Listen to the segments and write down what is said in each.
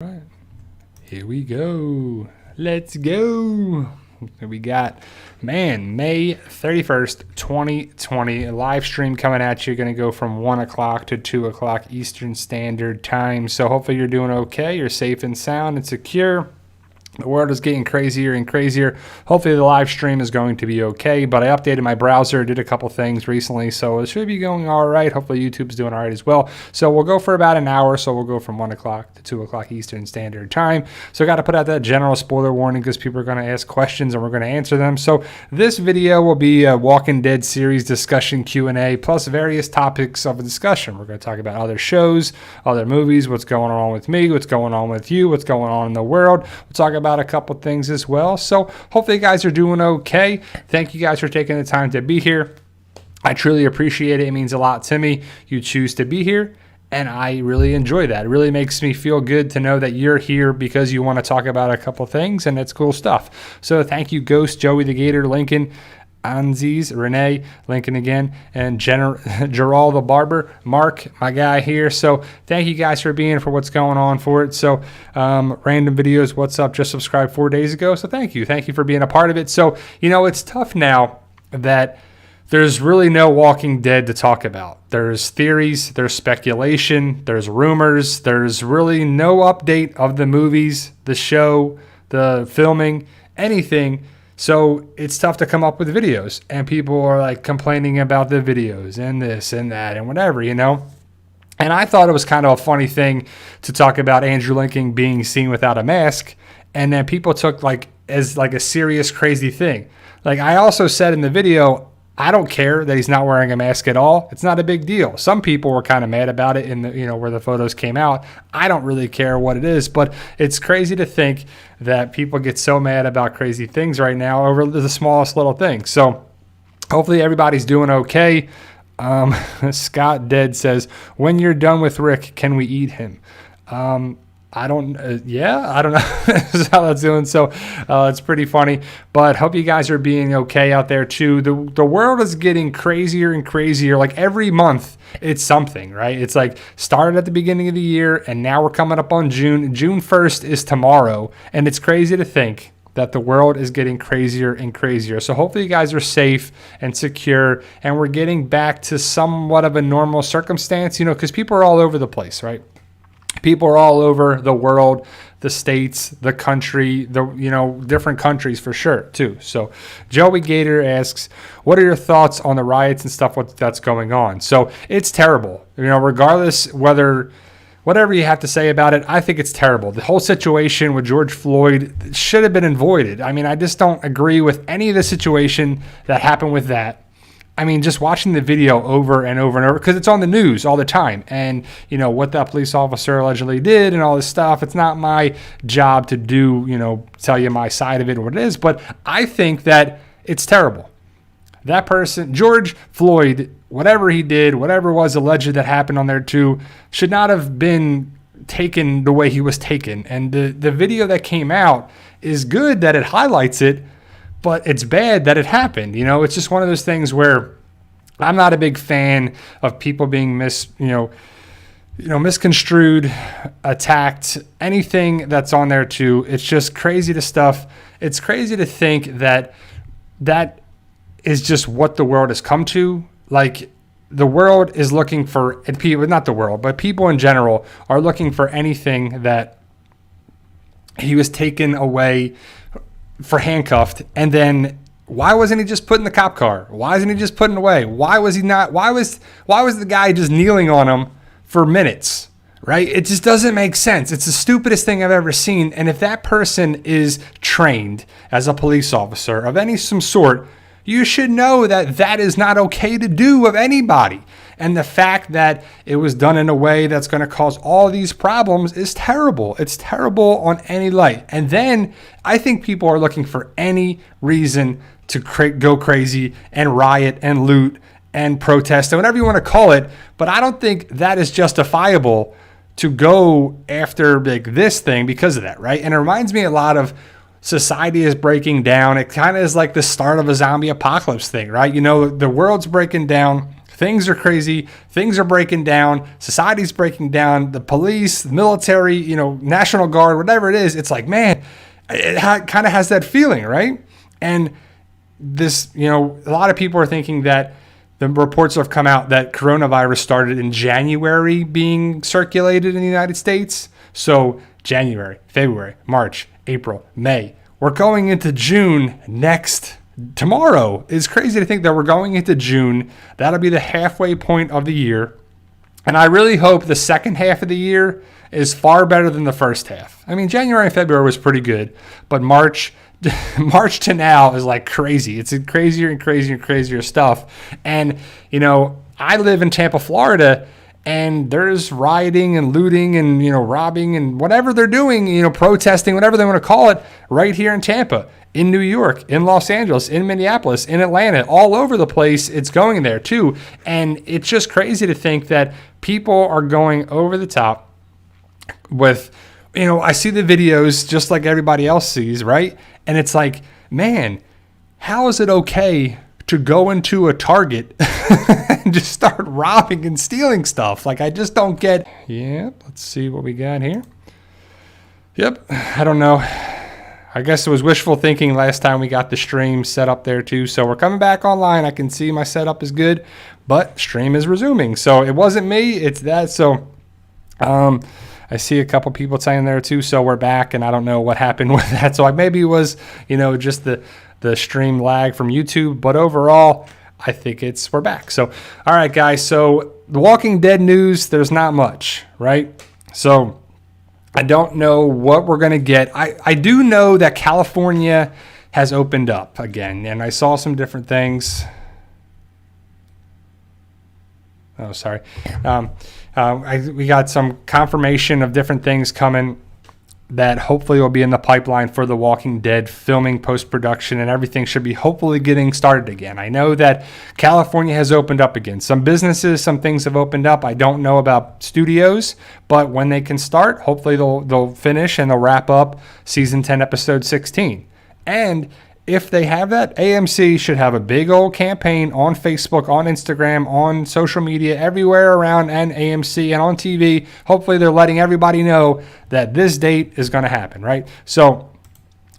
Right. Here we go. Let's go. We got, May 31st, 2020. A live stream coming at you. Going to go from 1 o'clock to 2 o'clock Eastern Standard Time. So hopefully you're doing okay. You're safe and sound and secure. The world is getting crazier and crazier. Hopefully the live stream is going to be okay, but I updated my browser, did a couple things recently, so it should be going all right. Hopefully YouTube's doing all right as well. So we'll go for about an hour, so we'll go from 1 o'clock to 2 o'clock Eastern Standard Time. So I got to put out that general spoiler warning because people are going to ask questions and we're going to answer them. So this video will be a Walking Dead series discussion Q&A plus various topics of a discussion. We're going to talk about other shows, other movies, what's going on with me, what's going on with you, what's going on in the world. We'll talk about a couple things as well. So hopefully you guys are doing okay. Thank you guys for taking the time to be here. I truly appreciate it. It means a lot to me. You choose to be here, and I really enjoy that. It really makes me feel good to know that you're here because you want to talk about a couple things, and it's cool stuff. So thank you, Ghost, Joey the Gator, Lincoln, Anziz, Renee, Lincoln again, and Gerald the Barber, Mark, my guy here. So thank you guys for being for what's going on for it. So random videos, what's up? Just subscribed 4 days ago. So thank you. Thank you for being a part of it. So, you know, it's tough now that there's really no Walking Dead to talk about. There's theories, there's speculation, there's rumors. There's really no update of the movies, the show, the filming, anything. So it's tough to come up with videos, and people are like complaining about the videos and this and that and whatever, you know. And I thought it was kind of a funny thing to talk about Andrew Lincoln being seen without a mask, and then people took as a serious crazy thing. Like I also said in the video, I don't care that he's not wearing a mask at all. It's not a big deal. Some people were kind of mad about it in the, where the photos came out. I don't really care what it is, but it's crazy to think that people get so mad about crazy things right now over the smallest little thing. So hopefully everybody's doing okay. Scott Dead says, when you're done with Rick, can we eat him? I don't know how that's doing. So it's pretty funny, but hope you guys are being okay out there too. The world is getting crazier and crazier. Like every month it's something, right? It's like started at the beginning of the year and now we're coming up on June. June 1st is tomorrow. And it's crazy to think that the world is getting crazier and crazier. So hopefully you guys are safe and secure and we're getting back to somewhat of a normal circumstance, because people are all over the place, right? People are all over the world, the states, the country, different countries for sure too. So Joey Gator asks, what are your thoughts on the riots and stuff that's going on? So it's terrible, regardless whatever you have to say about it, I think it's terrible. The whole situation with George Floyd should have been avoided. I mean, I just don't agree with any of the situation that happened with that. I mean, just watching the video over and over and over, because it's on the news all the time. And, what that police officer allegedly did and all this stuff, it's not my job to do, tell you my side of it or what it is. But I think that it's terrible. That person, George Floyd, whatever he did, whatever was alleged that happened on there too, should not have been taken the way he was taken. And the video that came out is good that it highlights it, but it's bad that it happened. It's just one of those things where I'm not a big fan of people being misconstrued, attacked, anything that's on there too. It's just crazy to stuff. It's crazy to think that is just what the world has come to. Like the world is looking for, and people, not the world, but people in general are looking for anything that he was taken away for handcuffed, and then why wasn't he just put in the cop car? Why isn't he just put away? Why was he not? Why was the guy just kneeling on him for minutes? Right? It just doesn't make sense. It's the stupidest thing I've ever seen. And if that person is trained as a police officer of some sort, you should know that is not okay to do of anybody. And the fact that it was done in a way that's going to cause all these problems is terrible. It's terrible on any light. And then I think people are looking for any reason to go crazy and riot and loot and protest and whatever you want to call it. But I don't think that is justifiable to go after this thing because of that, right? And it reminds me a lot of society is breaking down. It kind of is like the start of a zombie apocalypse thing, right? The world's breaking down. Things are crazy. Things are breaking down. Society's breaking down. The police, the military, National Guard, whatever it is, it's like, man, it kind of has that feeling, right? And this, a lot of people are thinking that the reports have come out that coronavirus started in January being circulated in the United States. So January, February, March, April, May. We're going into June tomorrow. It's crazy to think that we're going into June. That'll be the halfway point of the year. And I really hope the second half of the year is far better than the first half. I mean, January and February was pretty good, but March to now is like crazy. It's crazier and crazier and crazier stuff. And, I live in Tampa, Florida, and there's rioting and looting and, robbing and whatever they're doing, protesting, whatever they want to call it, right here in Tampa, in New York, in Los Angeles, in Minneapolis, in Atlanta, all over the place. It's going there too. And it's just crazy to think that people are going over the top with, I see the videos just like everybody else sees, right? And it's like, man, how is it okay to go into a Target and just start robbing and stealing stuff? Like, I just don't get. Yep, let's see what we got here. Yep, I don't know. I guess it was wishful thinking last time we got the stream set up there too. So we're coming back online. I can see my setup is good, but stream is resuming. So it wasn't me, it's that. So I see a couple people saying there too. So we're back, and I don't know what happened with that. So maybe it was, just the stream lag from YouTube, but overall, I think we're back. So, all right, guys. So the Walking Dead news, there's not much, right? So I don't know what we're going to get. I do know that California has opened up again, and I saw some different things. Oh, sorry. We got some confirmation of different things coming that hopefully will be in the pipeline for The Walking Dead filming, post-production, and everything should be hopefully getting started again. I know that California has opened up again. Some businesses, some things have opened up. I don't know about studios, but when they can start, hopefully they'll finish and they'll wrap up season 10, episode 16. And if they have that, AMC should have a big old campaign on Facebook, on Instagram, on social media, everywhere around, and AMC and on TV. Hopefully they're letting everybody know that this date is going to happen, right? So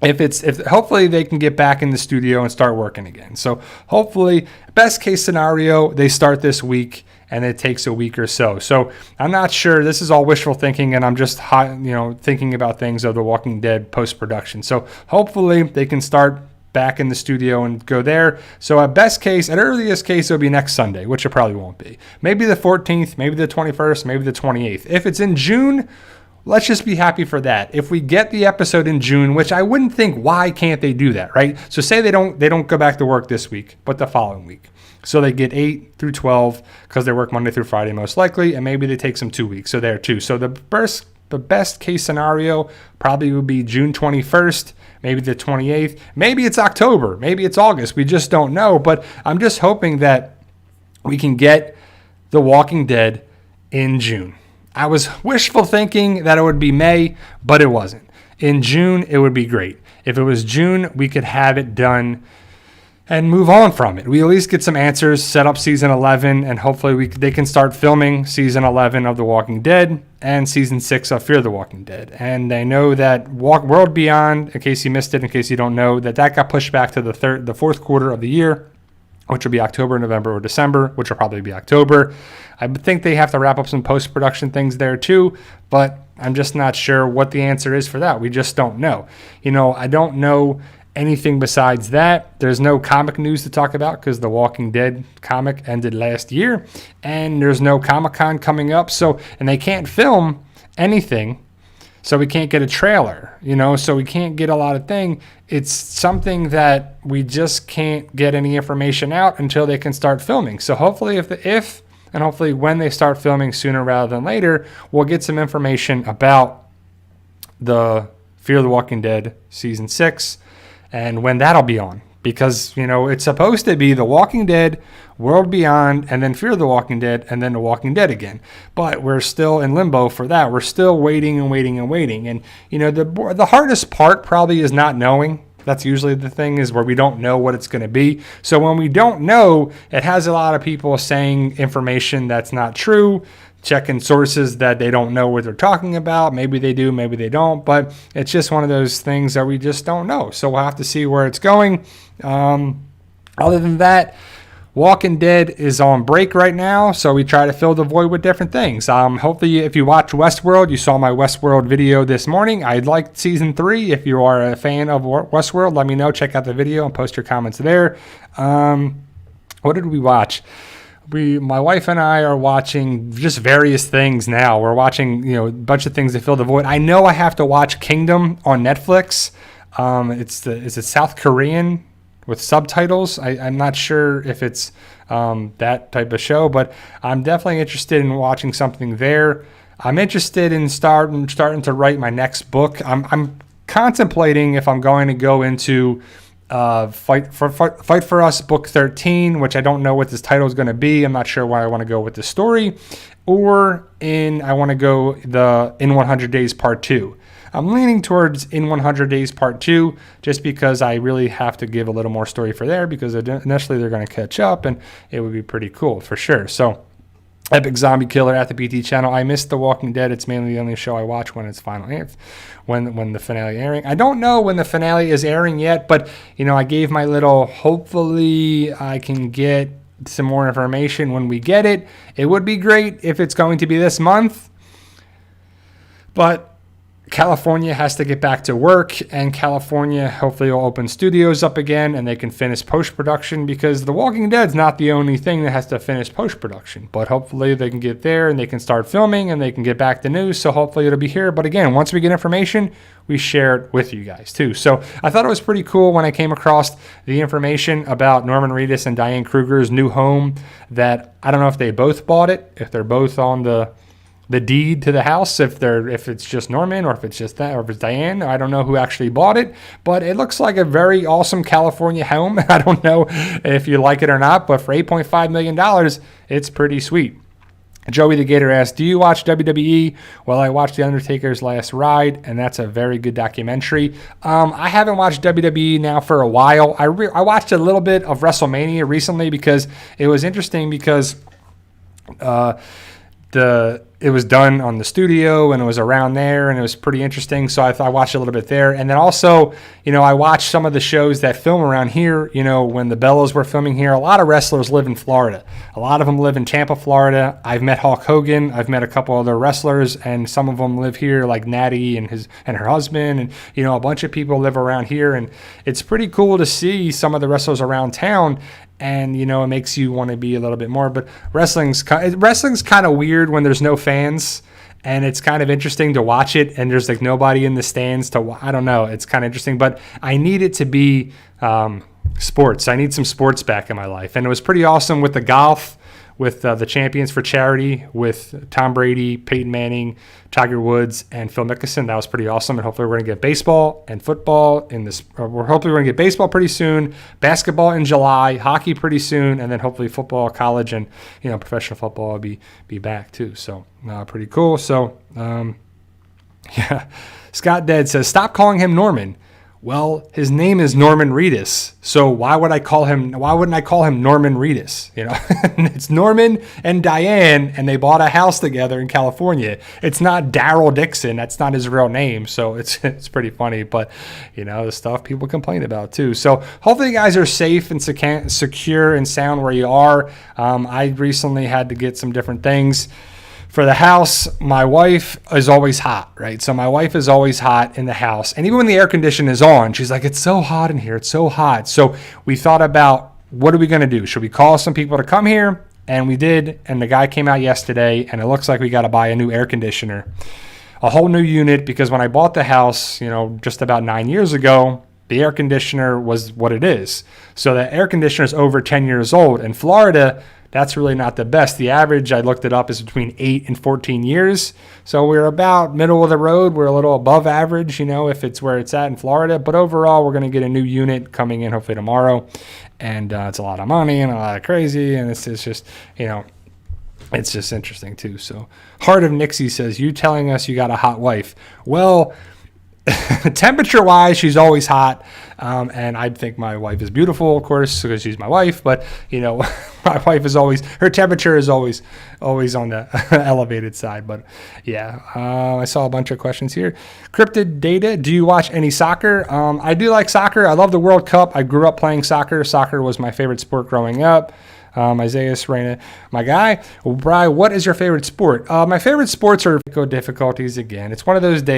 hopefully they can get back in the studio and start working again. So hopefully, best case scenario, they start this week and it takes a week or so. So I'm not sure. This is all wishful thinking, and I'm just thinking about things of The Walking Dead post-production. So hopefully they can start back in the studio and go there. So at earliest case, it'll be next Sunday, which it probably won't be. Maybe the 14th, maybe the 21st, maybe the 28th. If it's in June, let's just be happy for that. If we get the episode in June, which I wouldn't think, why can't they do that, right? So say they don't go back to work this week, but the following week. So they get 8 through 12 because they work Monday through Friday most likely, and maybe they take some 2 weeks. So there too. So the best case scenario probably would be June 21st, maybe the 28th. Maybe it's October. Maybe it's August. We just don't know. But I'm just hoping that we can get The Walking Dead in June. I was wishful thinking that it would be May, but it wasn't. In June, it would be great. If it was June, we could have it done and move on from it. We at least get some answers, set up season 11, and hopefully they can start filming season 11 of The Walking Dead and season 6 of Fear the Walking Dead. And I know that World Beyond, in case you missed it, in case you don't know, that got pushed back to the fourth quarter of the year, which will be October, November, or December, which will probably be October. I think they have to wrap up some post-production things there too, but I'm just not sure what the answer is for that. We just don't know. I don't know anything besides that. There's no comic news to talk about because the Walking Dead comic ended last year, and there's no Comic-Con coming up. And they can't film anything, so we can't get a trailer, so we can't get a lot of things. It's something that we just can't get any information out until they can start filming. So hopefully and hopefully when they start filming sooner rather than later, we'll get some information about the Fear the Walking Dead season 6 and when that'll be on. Because, it's supposed to be The Walking Dead, World Beyond, and then Fear the Walking Dead, and then The Walking Dead again. But we're still in limbo for that. We're still waiting and waiting and waiting. And, the hardest part probably is not knowing. That's usually the thing, is where we don't know what it's going to be. So when we don't know, it has a lot of people saying information that's not true, checking sources that they don't know what they're talking about. Maybe they do, maybe they don't, but it's just one of those things that we just don't know. So we'll have to see where it's going. Other than that, Walking Dead is on break right now, so we try to fill the void with different things. Hopefully, if you watch Westworld, you saw my Westworld video this morning. I liked season 3. If you are a fan of Westworld, let me know. Check out the video and post your comments there. What did we watch? My wife and I are watching just various things now. We're watching, a bunch of things to fill the void. I know I have to watch Kingdom on Netflix. Is it South Korean with subtitles? I'm not sure if it's that type of show, but I'm definitely interested in watching something there. I'm interested in starting to write my next book. I'm contemplating if I'm going to go into Fight for Us book 13, which I don't know what this title is going to be. I'm not sure why I want to go with the story, or I want to go in 100 Days Part 2. I'm leaning towards In 100 Days Part 2, just because I really have to give a little more story for there, because initially they're going to catch up, and it would be pretty cool for sure. So, Epic Zombie Killer at the BT channel. I missed The Walking Dead. It's mainly the only show I watch when it's when the finale airing. I don't know when the finale is airing yet, but I gave my little, hopefully I can get some more information when we get it. It would be great if it's going to be this month, but California has to get back to work, and California hopefully will open studios up again and they can finish post-production, because The Walking Dead's not the only thing that has to finish post-production, but hopefully they can get there and they can start filming and they can get back to news. So hopefully it'll be here. But again, once we get information, we share it with you guys too. So I thought it was pretty cool when I came across the information about Norman Reedus and Diane Kruger's new home, that I don't know if they both bought it, if they're both on the deed to the house, if it's just Norman, or if it's just that, or if it's Diane. I don't know who actually bought it, but it looks like a very awesome California home. I don't know if you like it or not, but for $8.5 million, it's pretty sweet. Joey the Gator asked, do you watch WWE? Well, I watched The Undertaker's Last Ride, and that's a very good documentary. I haven't watched WWE now for a while. I watched a little bit of WrestleMania recently, because it was interesting, because it was done on the studio and it was around there, and it was pretty interesting. So I watched a little bit there. And then also, I watched some of the shows that film around here. When the Bellas were filming here, a lot of wrestlers live in Florida. A lot of them live in Tampa, Florida. I've met Hulk Hogan. I've met a couple other wrestlers, and some of them live here, like Natty and her husband. And, a bunch of people live around here. And it's pretty cool to see some of the wrestlers around town. And, it makes you want to be a little bit more. But wrestling's kind of weird when there's no fans. And it's kind of interesting to watch it. And there's nobody in the stands I don't know. It's kind of interesting. But I need it to be sports. I need some sports back in my life. And it was pretty awesome with the golf, with the Champions for Charity, with Tom Brady, Peyton Manning, Tiger Woods, and Phil Mickelson. That was pretty awesome. And hopefully we're going to get baseball and football in this. Hopefully we're going to get baseball pretty soon, basketball in July, hockey pretty soon, and then hopefully football, college, and professional football will be back too. So pretty cool. So yeah, Scott Dead says, stop calling him Norman. Well, his name is Norman Reedus, so why wouldn't I call him Norman Reedus? It's Norman and Diane, and they bought a house together in California. It's not Daryl Dixon. That's not his real name, so it's pretty funny. But the stuff people complain about too. So hopefully you guys are safe and secure and sound where you are. I recently had to get some different things for the house. My wife is always hot, right? So my wife is always hot in the house. And even when the air conditioner is on, she's like, it's so hot in here. It's so hot. So we thought about, what are we going to do? Should we call some people to come here? And we did. And the guy came out yesterday, and it looks like we got to buy a new air conditioner, a whole new unit, because when I bought the house, just about 9 years ago, the air conditioner was what it is. So the air conditioner is over 10 years old. In Florida, that's really not the best. The average, I looked it up, is between 8 and 14 years. So we're about middle of the road. We're a little above average, if it's where it's at in Florida. But overall, we're going to get a new unit coming in hopefully tomorrow. And it's a lot of money and a lot of crazy. And it's just, it's just interesting too. So Heart of Nixie says, you telling us you got a hot wife. Well, Temperature-wise, she's always hot, and I think my wife is beautiful, of course, because she's my wife. But my wife is always, her temperature is always on the elevated side. But yeah, I saw a bunch of questions here. Cryptid Data, do you watch any soccer? I do like soccer. I love the World Cup. I grew up playing soccer. Soccer was my favorite sport growing up. Isaiah Serena, my guy. Well, Bri, what is your favorite sport? My favorite sports are difficulties again. It's one of those days.